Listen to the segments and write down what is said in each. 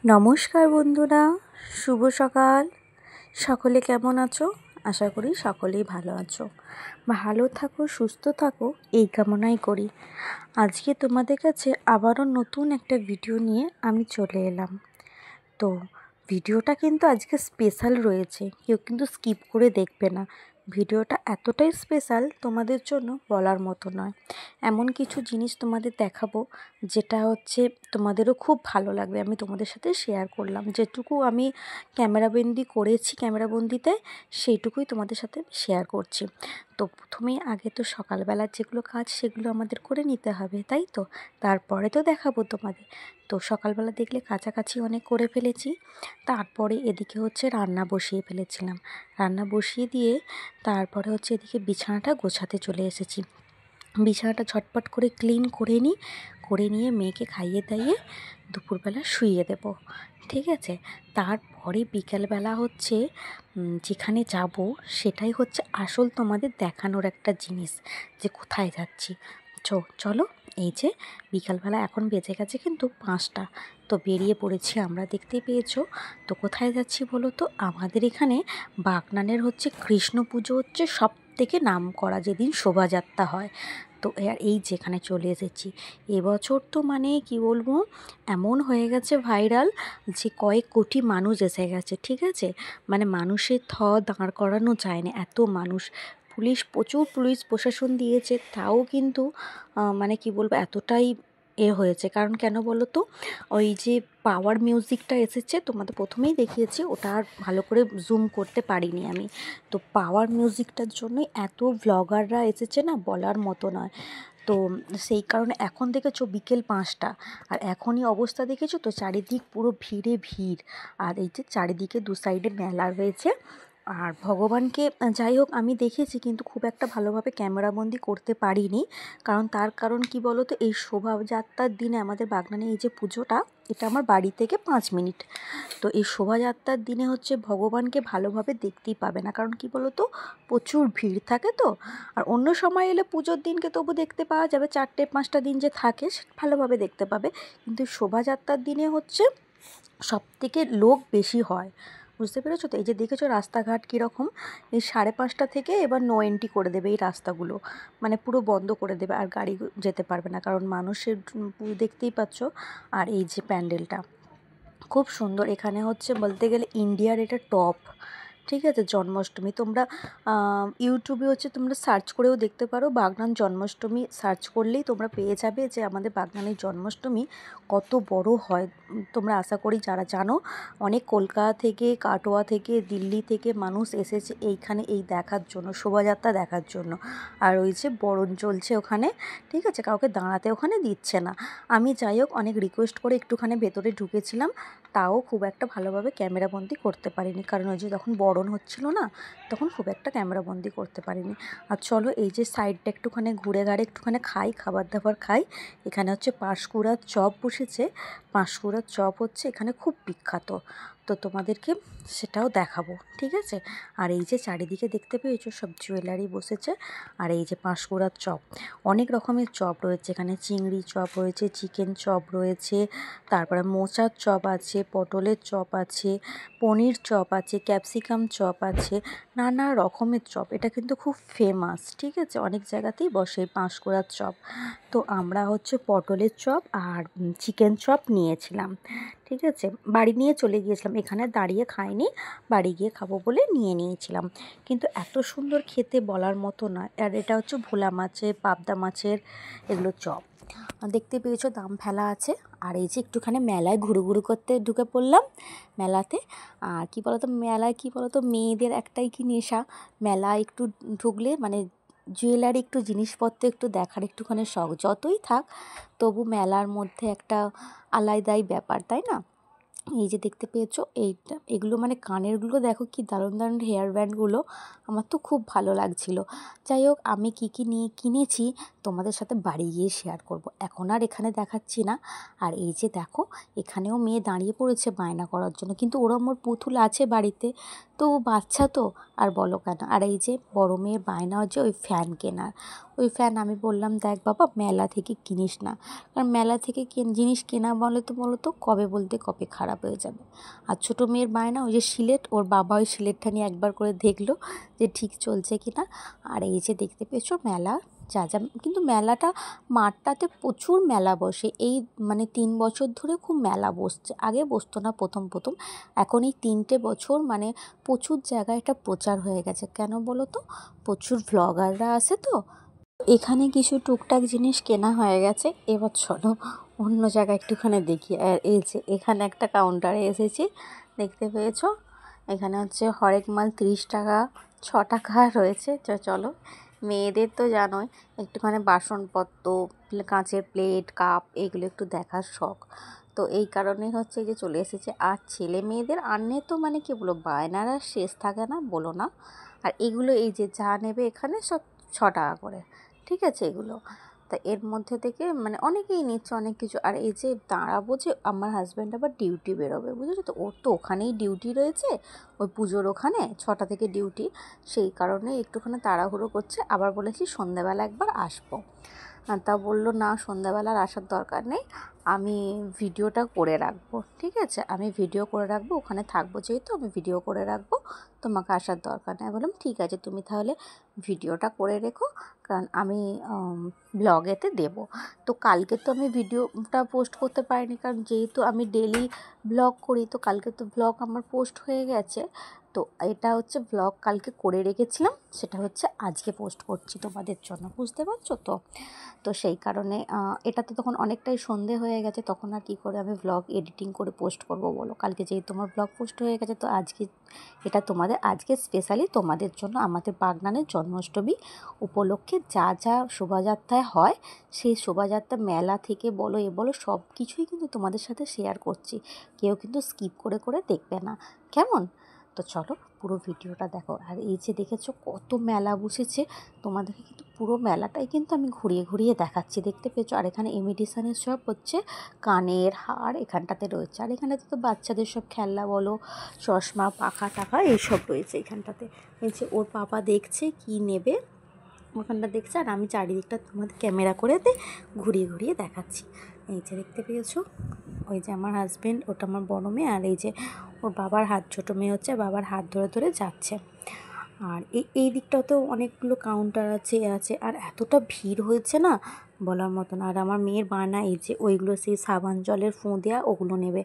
নমস্কার বন্ধুরা, শুভ সকাল। সকলে কেমন আছো? আশা করি সকলেই ভালো আছো। ভালো থাকো, সুস্থ থাকো, এই কামনাই করি। আজকে তোমাদের কাছে আবারও নতুন একটা ভিডিও নিয়ে আমি চলে এলাম। তো ভিডিওটা কিন্তু আজকে স্পেশাল রয়েছে, কেউ কিন্তু স্কিপ করে দেখবে না। ভিডিওটা এতটাই স্পেশাল, তোমাদের জন্য বলার মতো নয়। এমন কিছু জিনিস তোমাদের দেখাবো যেটা হচ্ছে তোমাদেরও খুব ভালো লাগবে। আমি তোমাদের সাথে শেয়ার করলাম, যেটুকু আমি ক্যামেরাবন্দি করেছি, ক্যামেরাবন্দিতে সেইটুকুই তোমাদের সাথে শেয়ার করছি। তো প্রথমেই আগে তো সকালবেলার যেগুলো কাজ সেগুলো আমাদের করে নিতে হবে, তাই তো? তারপরে তো দেখাবো তোমাদের। তো সকালবেলা দেখলে কাছাকাছি অনেক করে ফেলেছি। তারপরে এদিকে হচ্ছে রান্না বসিয়ে ফেলেছিলাম। রান্না বসিয়ে দিয়ে তারপরে হচ্ছে এদিকে বিছানাটা গোছাতে চলে এসেছি। বিছানাটা ঝটপট করে ক্লিন করে নিয়ে মেয়েকে খাইয়ে দাইয়ে দুপুরবেলা শুইয়ে দেব, ঠিক আছে? তারপরে বিকেলবেলা হচ্ছে যেখানে যাব সেটাই হচ্ছে আসল তোমাদের দেখানোর একটা জিনিস, যে কোথায় যাচ্ছি। চলো, এই যে বিকালবেলা এখন বেজে গেছে কিন্তু 5টা। তো বেরিয়ে পড়েছি আমরা, দেখতেই পেয়েছো। তো কোথায় যাচ্ছি বলো তো? আমাদের এখানে বাগনানের হচ্ছে কৃষ্ণ পুজো হচ্ছে সব থেকে নাম করা, যেদিন শোভাযাত্রা হয়। তো এই যেখানে চলে এসেছি। এবছর তো মানে কি বলবো, এমন হয়ে গেছে ভাইরাল যে কয়েক কোটি মানুষ এসে গেছে, ঠিক আছে? মানে মানুষের দাঁড় করানো যায় না, এত মানুষ। প্রচুর পুলিশ প্রশাসন দিয়েছে, তাও কিন্তু মানে কি বলবো, এতটাই হয়েছে। কারণ কেন বলো তো? ওই যে পাওয়ার মিউজিকটা এসেছে, তোমাদের প্রথমেই দেখিয়েছি, ওটা আর ভালো করে জুম করতে পারিনি আমি। তো পাওয়ার মিউজিকটার জন্যই এত ভ্লগাররা এসেছে না, বলার মতো নয়। তো সেই কারণে এখন দেখেছো বিকেল 5টা, আর এখনই অবস্থা দেখেছো তো, চারিদিক পুরো ভিড়ে ভিড়। আর এই যে চারিদিকে দু সাইডে মেলা রয়েছে। আর ভগবানকে যাই হোক আমি দেখেছি, কিন্তু খুব একটা ভালোভাবে ক্যামেরাবন্দি করতে পারিনি। তার কারণ কি বলো তো, এই শোভাযাত্রার দিনে আমাদের বাগনানে এই যে পুজোটা, এটা আমার বাড়ি থেকে 5 মিনিট। তো এই শোভাযাত্রার দিনে হচ্ছে ভগবানকে ভালোভাবে দেখতেই পাবে না, কারণ কি বলো তো, প্রচুর ভিড় থাকে তো। আর অন্য সময় এলে পুজোর দিনকে তবু দেখতে পাওয়া যাবে, 4-5টা দিন যে থাকে ভালোভাবে দেখতে পাবে। কিন্তু শোভাযাত্রার দিনে হচ্ছে সব থেকে লোক বেশি হয়, বুঝতে পেরেছো তো? এই যে দেখেছো রাস্তাঘাট কীরকম, এই 5:30 থেকে এবার নো এন্ট্রি করে দেবে এই রাস্তাগুলো, মানে পুরো বন্ধ করে দেবে, আর গাড়ি যেতে পারবে না, কারণ মানুষের দেখতেই পাচ্ছ। আর এই যে প্যান্ডেলটা খুব সুন্দর, এখানে হচ্ছে বলতে গেলে ইন্ডিয়ার এটা টপ, ঠিক আছে? জন্মাষ্টমী তোমরা ইউটিউবে হচ্ছে তোমরা সার্চ করেও দেখতে পারো, বাগনান জন্মাষ্টমী সার্চ করলেই তোমরা পেয়ে যাবে যে আমাদের বাগনানের জন্মাষ্টমী কত বড় হয়। তোমরা আশা করি যারা জানো, অনেক কলকাতা থেকে, কাটোয়া থেকে, দিল্লি থেকে মানুষ এসেছে এইখানে এই দেখার জন্য, শোভাযাত্রা দেখার জন্য। আর ওই যে বরণ চলছে ওখানে, ঠিক আছে? কাউকে দাঁড়াতে ওখানে দিচ্ছে না। আমি যাই হোক অনেক রিকোয়েস্ট করে একটুখানি ভেতরে ঢুকেছিলাম, তাও খুব একটা ভালোভাবে ক্যামেরাবন্দি করতে পারিনি, কারণ ওই যে তখন বরণ হচ্ছিল না, তখন খুব একটা ক্যামেরাবন্দি করতে পারিনি। আর চলো এই যে সাইডটা একটুখানি ঘুরে ঘাড়ে একটুখানি খাবার দাবার খাই। এখানে হচ্ছে পাঁশকুড়ার চপ বসেছে। পাঁশকুড়ার চপ হচ্ছে এখানে খুব বিখ্যাত, তো তোমাদেরকে সেটাও দেখাবো, ঠিক আছে? আর এই যে চারিদিকে দেখতে পেয়েছো সব জুয়েলারি বসেছে। আর এই যে পাঁশকুড়ার চপ, অনেক রকমের চপ রয়েছে এখানে, চিংড়ি চপ রয়েছে, চিকেন চপ রয়েছে, তারপরে মোচার চপ আছে, পটলের চপ আছে, পনির চপ আছে, ক্যাপসিকাম চপ আছে, নানা রকমের চপ। এটা কিন্তু খুব ফেমাস, ঠিক আছে? অনেক জায়গাতেই বসে পাঁশকুড়ার চপ। তো আমরা হচ্ছে পটলের চপ আর চিকেন চপ নিয়েছিলাম, ঠিক আছে? বাড়ি নিয়ে চলে গিয়েছিলাম, এখানে দাঁড়িয়ে খাইনি, বাড়ি গিয়ে খাবো বলে নিয়েছিলাম। কিন্তু এত সুন্দর খেতে বলার মতো নয়। আর এটা হচ্ছে ভোলা মাছের, পাবদা মাছের এগুলো চপ। দেখতে পেয়েছো দাম ফেলা আছে। আর এই যে একটুখানি মেলায় ঘুরু করতে ঢুকে পড়লাম মেলাতে। আর কী বলতো, মেলায় কী বলতো, মেয়েদের একটাই কি নেশা, মেলা একটু ঢুকলে মানে জুয়েলারি একটু জিনিসপত্র একটু দেখার একটুখানি শখ, যতই থাক তবু মেলার মধ্যে একটা আলাদাই ব্যাপার, তাই না? এই যে দেখতে পেয়েছো এগুলো মানে কানেরগুলো দেখো কি দারুণ দারুণ হেয়ার ব্যান্ডগুলো, আমার তো খুব ভালো লাগছিলো। যাই হোক আমি কী নিয়ে কিনেছি তোমাদের সাথে বাড়ি গিয়ে শেয়ার করব, এখন আর এখানে দেখাচ্ছি না। আর এই যে দেখো এখানেও মেয়ে দাঁড়িয়ে পড়েছে বায়না করার জন্য, কিন্তু ওরম ওর পুতুল আছে বাড়িতে, তো বাচ্চা তো আর বলো কেন। আর এই যে বড় মেয়ের বায়না হচ্ছে ওই ফ্যান কেনার। ওই ফ্যান আমি বললাম দেখ বাবা মেলা থেকে কিনিস না, কারণ মেলা থেকে জিনিস কেনা বলো তো কবে বলতে কবে খারাপ হয়ে যাবে। আর ছোটো মেয়ের বায়না ওই যে সিলেট, ওর বাবা ওই সিলেটটা নিয়ে একবার করে দেখলো যে ঠিক চলছে কি না। আর এই যে দেখতে পেয়েছো মেলা যা যা, কিন্তু মেলাটা মাঠটাতে প্রচুর মেলা বসে এই 3 বছর ধরে খুব মেলা বসছে। আগে বসতো না প্রথম এখন এই 3টে বছর প্রচুর জায়গায় এটা প্রচার হয়ে গেছে। কেন বলো তো, প্রচুর ভ্লগাররা আসে তো এখানে কিছু টুকটাক জিনিস কেনা হয়ে গেছে। এবার চলো অন্য জায়গায় একটুখানি দেখি। আর এই যে এখানে একটা কাউন্টারে এসেছি, দেখতে পেয়েছো এখানে হচ্ছে হরেক মাল 30 টাকা 6 টাকা রয়েছে। চলো মেয়েদের তো জানোই একটুখানি বাসনপত্র, কাঁচের প্লেট কাপ এগুলো একটু দেখার শখ, তো এই কারণেই হচ্ছে যে চলে এসেছে। আর ছেলে মেয়েদের আনলে তো কি বলো বায়নার আর শেষ থাকে না, বলো না। আর এগুলো এই যে যা নেবে এখানে সব 6 টাকা করে, ঠিক আছে এগুলো। তা এর মধ্যে থেকে অনেকেই নিচ্ছে অনেক কিছু। আর এই যে দাঁড়াবো যে আমার হাজব্যান্ড আবার ডিউটি বেরোবে, বুঝেছো তো, ওর তো ওখানেই ডিউটি রয়েছে, ওই পুজোর ওখানে 6টা থেকে ডিউটি, সেই কারণে একটুখানি তাড়াহুড়ো করছে। আবার বলেছি সন্ধ্যাবেলা একবার আসবো, তা বললো না সন্ধ্যাবেলার আসার দরকার নেই, আমি ভিডিওটা করে রাখবো, ঠিক আছে আমি ভিডিও করে রাখবো, ওখানে থাকবো যেহেতু আমি ভিডিও করে রাখবো, তোমাকে আসার দরকার নেই। বললাম ঠিক আছে তুমি তাহলে ভিডিওটা করে রেখো, কারণ আমি ব্লগেতে দেবো। তো কালকে তো আমি ভিডিওটা পোস্ট করতে পারিনি, কারণ যেহেতু আমি ডেলি ব্লগ করি, তো কালকে তো ব্লগ আমার পোস্ট হয়ে গেছে। তো এটা হচ্ছে ব্লগ কালকে করে রেখেছিলাম, সেটা হচ্ছে আজকে পোস্ট করছি তোমাদের জন্য, বুঝতে পারছো তো। তো সেই কারণে এটা তো তখন অনেকটাই সন্ধে হয়ে গেছে, তখন আর কী করে আমি ব্লগ এডিটিং করে পোস্ট করব বলো। কালকে যেহেতু তোমার ব্লগ পোস্ট হয়ে গেছে, তো আজকে এটা তোমাদের আজকে স্পেশালি তোমাদের জন্য আমাদের বাগনানের জন্মাষ্টমী উপলক্ষে যা যা শোভাযাত্রায় হয়, সেই শোভাযাত্রা মেলা থেকে বলো বলো সব কিছুই কিন্তু তোমাদের সাথে শেয়ার করছি। কেউ কিন্তু স্কিপ করে করে দেখবে না, কেমন? তো চলো পুরো ভিডিওটা দেখো। আর এই যে দেখেছো কত মেলা বসেছে, তোমাদেরকে কিন্তু পুরো মেলাটাই কিন্তু আমি ঘুরিয়ে ঘুরিয়ে দেখাচ্ছি, দেখতে পেয়েছো। আর এখানে ইমিটেশনের সব হচ্ছে কানের হার এখানটাতে রয়েছে। আর এখানটাতে তো বাচ্চাদের সব খেলনা বলো, চশমা পাখা টাকা এইসব রয়েছে এখানটাতে। এই যে ওর পাপা দেখছে কি নেবে, ওখানটা দেখছে, আর আমি চারিদিকটা তোমাদের ক্যামেরা করে ঘুরিয়ে ঘুরিয়ে দেখাচ্ছি। এই যে দেখতে পেয়েছো, ওই যে আমার হাজব্যান্ড, ওটা আমার বড় মেয়ে, আর এই যে ওর বাবার হাত, ছোটো মেয়ে হচ্ছে বাবার হাত ধরে ধরে যাচ্ছে। আর এই দিকটাতেও অনেকগুলো কাউন্টার আছে, আর এতটা ভিড় হয়েছে না বলার মতন। আর আমার মেয়ের বায়না এই যে ওইগুলো সেই সাবান জলের ফোঁ দেওয়া ওগুলো নেবে।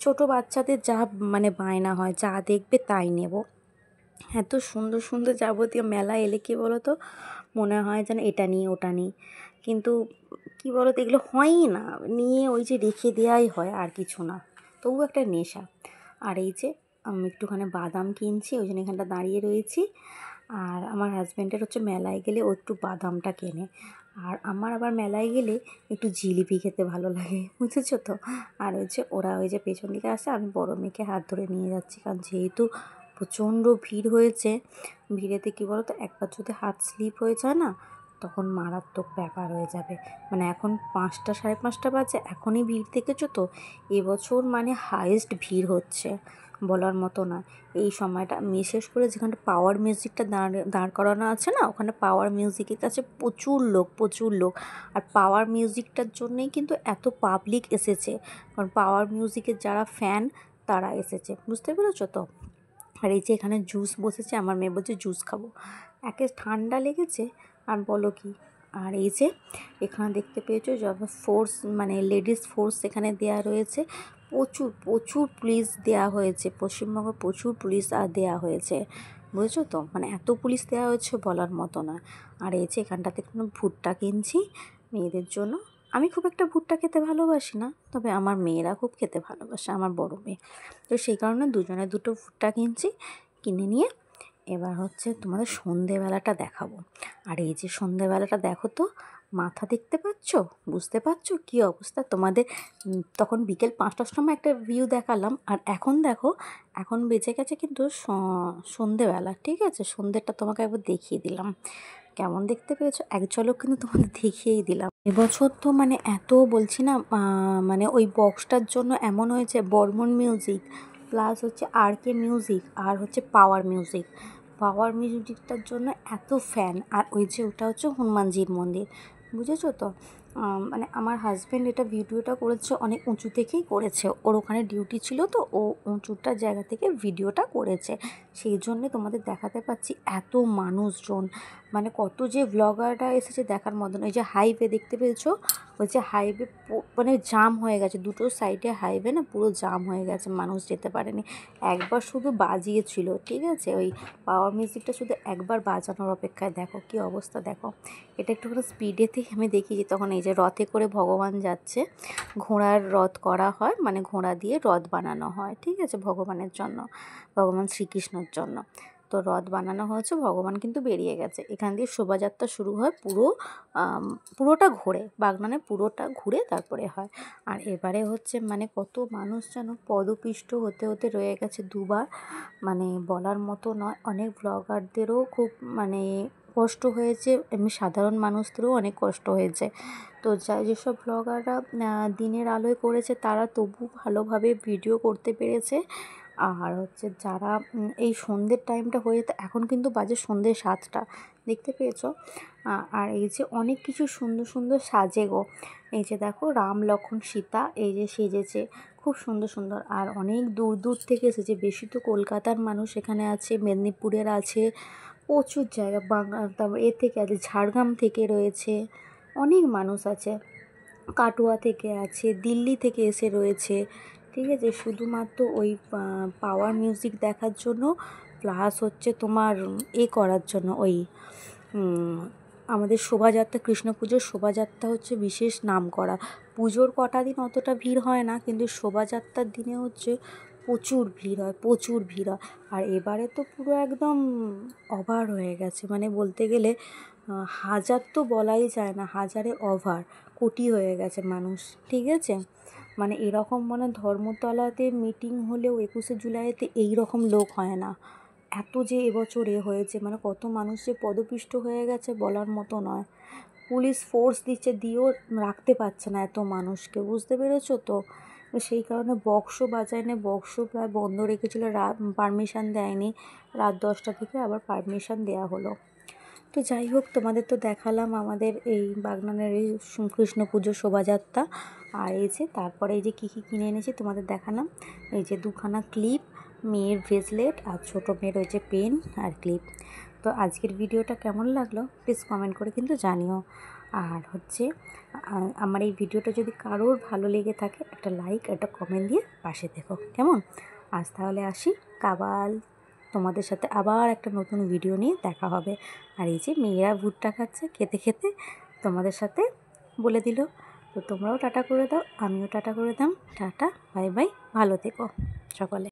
ছোটো বাচ্চাদের যা বায়না হয়, যা দেখবে তাই নেব। এত সুন্দর সুন্দর যাবতীয় মেলা এলে কী বলো তো, মনে হয় যেন এটা নিই ওটা নিই, কিন্তু কী বলো তো এগুলো হয়ই না, নিয়ে ওই যে রেখে দেওয়াই হয় আর কিছু না, তবু একটা নেশা। আর এই যে আমি একটুখানি বাদাম কিনছি, ওই জন্য এখানটা দাঁড়িয়ে রয়েছি। আর আমার হাজব্যান্ডের হচ্ছে মেলায় গেলে ও একটু বাদামটা কেনে, আর আমার আবার মেলায় গেলে একটু জিলিপি খেতে ভালো লাগে, বুঝেছো তো। আর ওরা ওই যে পেছন দিকে আসে, আমি বড় মেয়েকে হাত ধরে নিয়ে যাচ্ছি, কারণ যেহেতু প্রচণ্ড ভিড় হয়েছে, ভিড়েতে কী বলো তো একবার যদি হাত স্লিপ হয়ে যায় না, তখন মারাত্মক ব্যাপার হয়ে যাবে। এখন 5টা 5:30 বাজে, এখনই ভিড় দেখেছো তো, এবছর হাইয়েস্ট ভিড় হচ্ছে বলার মতো না। এই সময়টা বিশেষ করে যেখানটা পাওয়ার মিউজিকটা দাঁড় করানো আছে না, ওখানে পাওয়ার মিউজিকের কাছে প্রচুর লোক। আর পাওয়ার মিউজিকটার জন্যেই কিন্তু এত পাবলিক এসেছে, কারণ পাওয়ার মিউজিকের যারা ফ্যান তারা এসেছে, বুঝতে পেরেছো তো। আর এই যে এখানে জুস বসেছে, আমার মেয়ে বলছে জুস খাবো, একে ঠান্ডা লেগেছে আর বলো কি। আর এই যে এখানে দেখতে পেয়েছো যত ফোর্স লেডিস ফোর্স এখানে দেয়া রয়েছে, প্রচুর পুলিশ দেয়া হয়েছে, পশ্চিমবঙ্গে প্রচুর পুলিশ দেয়া হয়েছে, বুঝেছো তো, এত পুলিশ দেওয়া হয়েছে বলার মতো না। আর এই যে এখানটাতে কোনো ভুট্টা কিনছি মেয়েদের জন্য, আমি খুব একটা ভুট্টা খেতে ভালোবাসি না, তবে আমার মেয়েরা খুব খেতে ভালোবাসে, আমার বড় মেয়ে, তো সেই কারণে দুজনে দুটো ভুট্টা কিনছি। কিনে নিয়ে এবার হচ্ছে তোমাদের সন্ধেবেলাটা দেখাবো। আর এই যে সন্ধেবেলাটা দেখো তো, মাথা দেখতে পাচ্ছ, বুঝতে পারছো কী অবস্থা তোমাদের। তখন বিকেল 5টার সময় একটা ভিউ দেখালাম, আর এখন দেখো এখন বেজে গেছে কিন্তু সন্ধেবেলা, ঠিক আছে, সন্ধেটা তোমাকে একবার দেখিয়ে দিলাম কেমন দেখতে পেয়েছো, এক ঝলক কিন্তু তোমাদের দেখিয়েই দিলাম। এবছর তো এত বলছি না, ওই বক্সটার জন্য এমন হয়েছে, বর্মন মিউজিক প্লাস হচ্ছে RK মিউজিক আর হচ্ছে পাওয়ার মিউজিক। পাওয়ার মিউজিকটার জন্য এত ফ্যান। আর ওই যে ওটা হচ্ছে হনুমানজির মন্দির, বুঝেছো তো? মানে আমার হাজব্যান্ড এটা ভিডিওটা করেছে অনেক উঁচু থেকেই করেছে, ওর ওখানে ডিউটি ছিল তো ও উঁচুটার জায়গা থেকে ভিডিওটা করেছে, সেই জন্যে তোমাদের দেখাতে পাচ্ছি। এত মানুষজন, মানে কত যে ব্লগাররা এসেছে দেখার মতন। ওই যে হাইওয়ে দেখতে পেয়েছো, ওই যে হাইওয়ে মানে জাম হয়ে গেছে, দুটো সাইডে হাইওয়ে না পুরো জাম হয়ে গেছে, মানুষ যেতে পারেনি। একবার শুধু বাজিয়েছিল, ঠিক আছে, ওই পাওয়ার মিউজিকটা শুধু একবার বাজানোর অপেক্ষায়। দেখো কি অবস্থা, দেখো। এটা একটুখানি স্পিডেতেই আমি দেখিয়েছি। তখন এই যে রথে করে ভগবান যাচ্ছে, ঘোড়ার রথ করা হয়, মানে ঘোড়া দিয়ে রথ বানানো হয়, ঠিক আছে, ভগবানের জন্য, ভগবান শ্রীকৃষ্ণর জন্য। তো রথ বানানো হয়েছে, ভগবান কিন্তু বেরিয়ে গেছে। এখান দিয়ে শোভাযাত্রা শুরু হয়, পুরোটা ঘুরে, বাগনানে পুরোটা ঘুরে তারপরে হয়। আর এবারে হচ্ছে মানে কত মানুষ যেন পদপিষ্ট হতে হতে রয়ে গেছে দুবার, মানে বলার মতো নয়। অনেক ব্লগারদেরও খুব মানে কষ্ট হয়েছে, এমনি সাধারণ মানুষদেরও অনেক কষ্ট হয়েছে। তো যেসব ব্লগাররা দিনের আলোয় করেছে তারা তবু ভালোভাবে ভিডিও করতে পেরেছে। আর হচ্ছে যারা এই সন্ধ্যের টাইমটা হয়ে, এখন কিন্তু বাজে সন্ধ্যে 7টা, দেখতে পেয়েছো? আর এই যে অনেক কিছু সুন্দর সুন্দর সাজে গো, এই যে দেখো রাম লক্ষ্মণ সীতা এই যে সেজেছে, খুব সুন্দর সুন্দর। আর অনেক দূর দূর থেকে এসেছে, বেশি তো কলকাতার মানুষ এখানে আছে, মেদিনীপুরের আছে, প্রচুর জায়গা, তারপর এ থেকে আছে, ঝাড়গ্রাম থেকে রয়েছে, অনেক মানুষ আছে, কাটোয়া থেকে আছে, দিল্লি থেকে এসে রয়েছে, ঠিক আছে, শুধুমাত্র ওই পাওয়ার মিউজিক দেখার জন্য, প্লাস হচ্ছে তোমার করার জন্য, ওই আমাদের শোভাযাত্রা, কৃষ্ণ পুজোর শোভাযাত্রা হচ্ছে বিশেষ নাম করা। পুজোর কটা দিন অতটা ভিড় হয় না, কিন্তু শোভাযাত্রার দিনে হচ্ছে প্রচুর ভিড় হয়, প্রচুর ভিড় হয়। আর এবারে তো পুরো একদম ওভার হয়ে গেছে, মানে বলতে গেলে হাজার তো বলাই যায় না, হাজারে ওভার, কোটি হয়ে গেছে মানুষ, ঠিক আছে। মানে এরকম মানে ধর্মতলাতে মিটিং হলেও 21শে জুলাইতে এই রকম লোক হয় না। এত যে এবছর হয়েছে, মানে কত মানুষ যে পদপিষ্ট হয়ে গেছে বলার মতো নয়। পুলিশ ফোর্স দিচ্ছে, দিয়েও রাখতে পারছে না এত মানুষকে, বুঝতে পেরেছো তো? সেই কারণে বক্সও বাজায় না, বক্সও প্রায় বন্ধ রেখেছিল, পারমিশন দেয়নি, রাত 10টা থেকে আবার পারমিশন দেওয়া হলো। তো যাই হোক, তোমাদের তো দেখালাম আমাদের এই বাগনানের এই কৃষ্ণ পুজোর শোভাযাত্রা। আর এই যে তারপরে এই যে কী কী কিনে এনেছি তোমাদের দেখালাম। এই যে 2খানা ক্লিপ, মেয়ের ব্রেসলেট, আর ছোটো মেয়ের ওই যে পেন আর ক্লিপ। তো আজকের ভিডিওটা কেমন লাগলো প্লিজ কমেন্ট করে কিন্তু জানিও। আর হচ্ছে আমার এই ভিডিওটা যদি কারোর ভালো লেগে থাকে, একটা লাইক একটা কমেন্ট দিয়ে পাশে থেকো, কেমন? আজ তাহলে আসি, কাল তোমাদের সাথে আবার একটা নতুন ভিডিও নিয়ে দেখা হবে। আর এই যে মেয়েরা ভুট্টা খাচ্ছে, খেতে খেতে তোমাদের সাথে বলে দিল। তো তোমরাও টাটা করে দাও, আমিও টাটা করে দাম, টাটা বাই বাই, ভালো থেকো সকলে।